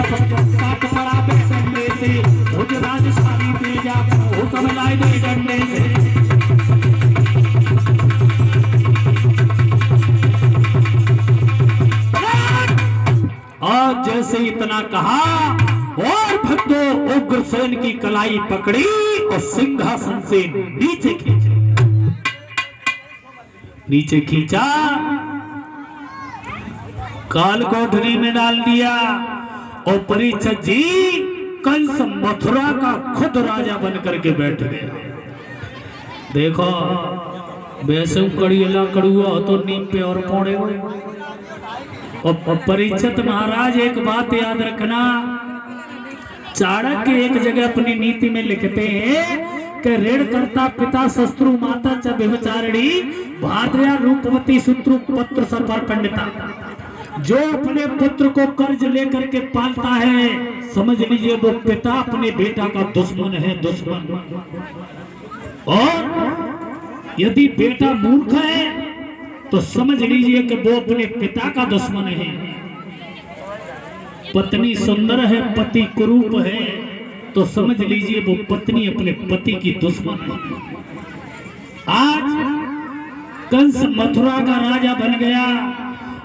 काट पड़ा डंडे से, भुज राजस्थानी तेजा हुक्म लाए दे डंडे से। आज जैसे इतना कहा और भक्तों उग्रसेन की कलाई पकड़ी और सिंहासन से नीचे खींचा, काल कोठरी में डाल दिया और परीक्षित जी कंस मथुरा का खुद राजा बन करके बैठ गए। देखो वैसे कड़ियला कड़ुआ तो नीम पे और पौड़े हुए। और परीक्षित महाराज एक बात याद रखना, चाणक्य एक जगह अपनी नीति में लिखते हैं कि ऋण करता पिता शत्रु माता च व्यभिचारिणी भाद्रया रूपवती शत्रु पुत्र सफर पंडिता। जो अपने पुत्र को कर्ज लेकर के पालता है समझ लीजिए वो पिता अपने बेटा का दुश्मन है, दुश्मन। और यदि बेटा मूर्ख है तो समझ लीजिए कि वो अपने पिता का दुश्मन है। पत्नी सुंदर है, पति कुरूप है तो समझ लीजिए वो पत्नी अपने पति की दुश्मन है। आज कंस मथुरा का राजा बन गया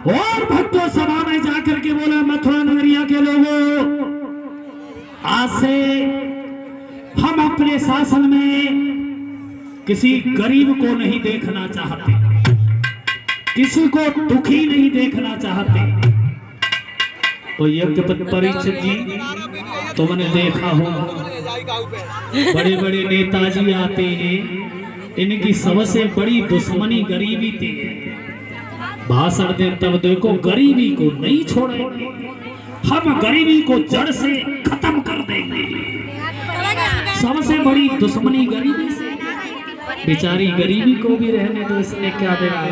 और भक्तों सभा में जाकर के बोला, मथुरा नगरिया के लोगों, आज से हम अपने शासन में किसी गरीब को नहीं देखना चाहते, किसी को दुखी नहीं देखना चाहते। तो यज्ञपत परीक्षित जी तुमने देखा हो बड़े बड़े नेताजी आते हैं, इनकी सबसे बड़ी दुश्मनी गरीबी थी। भाषण दे तब देखो गरीबी को नहीं छोड़ेंगे, हम गरीबी को जड़ से खत्म कर देंगे। सबसे बड़ी दुश्मनी गरीबी से, बेचारी गरीबी को भी रहने दो, इसने क्या देखा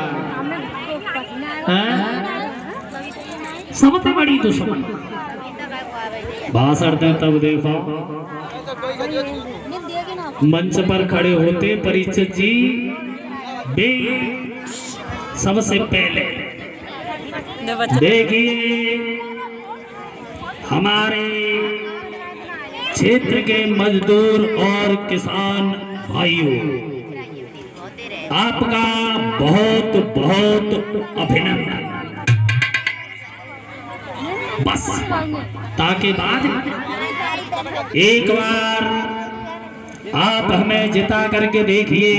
सबसे बड़ी दुश्मन। भाषण दे तब देखो मंच पर खड़े होते परीक्षित जी बे सबसे पहले देखिए हमारे क्षेत्र के मजदूर और किसान भाइयों, आपका बहुत बहुत अभिनंदन। बस ताकि बाद एक बार आप हमें जिता करके देखिए,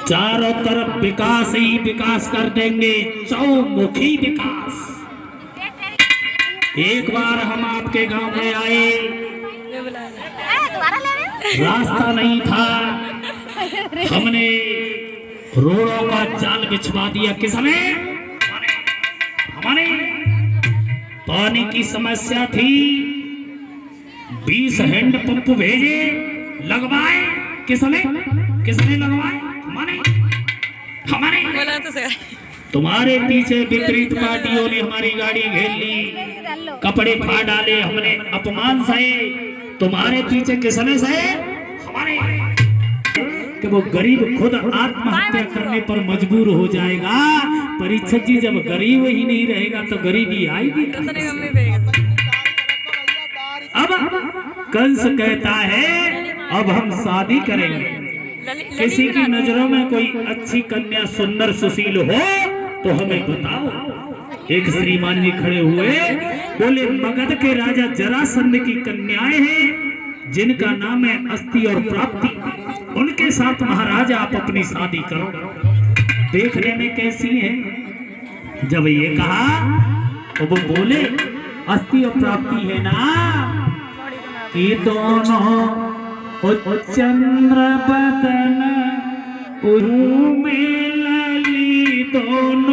चारों तरफ विकास ही विकास कर देंगे, चौमुखी विकास। एक बार हम आपके गांव में आए, रास्ता नहीं था, हमने रोडों का जाल बिछवा दिया। किसने? हमारे पानी की समस्या थी, 20 हैंड पंप भेजे, लगवाए। किसने? किसने लगवाए? हमारे तुम्हारे पीछे विपरीत पार्टियों ने हमारी गाड़ी घेर ली, कपड़े फाड़ डाले, हमने अपमान सहे। तुम्हारे पीछे किसने सहे? हमारे। कि वो गरीब खुद आत्महत्या करने पर मजबूर हो जाएगा। परीक्षित जी जब गरीब ही नहीं रहेगा तो गरीबी आएगी। अब कंस कहता है अब हम शादी करेंगे। किसी की नजरों में कोई अच्छी कन्या सुंदर सुशील हो तो हमें बताओ। एक श्रीमान जी खड़े हुए, बोले मगध के राजा जरासंध की कन्याएं हैं जिनका नाम है अस्ति और प्राप्ति, उनके साथ महाराजा आप अपनी शादी करो। देखने में कैसी है? जब ये कहा तो वो बोले अस्ति और प्राप्ति है ना, ये दोनों चंद्र बदन उर्मिला लली दोनों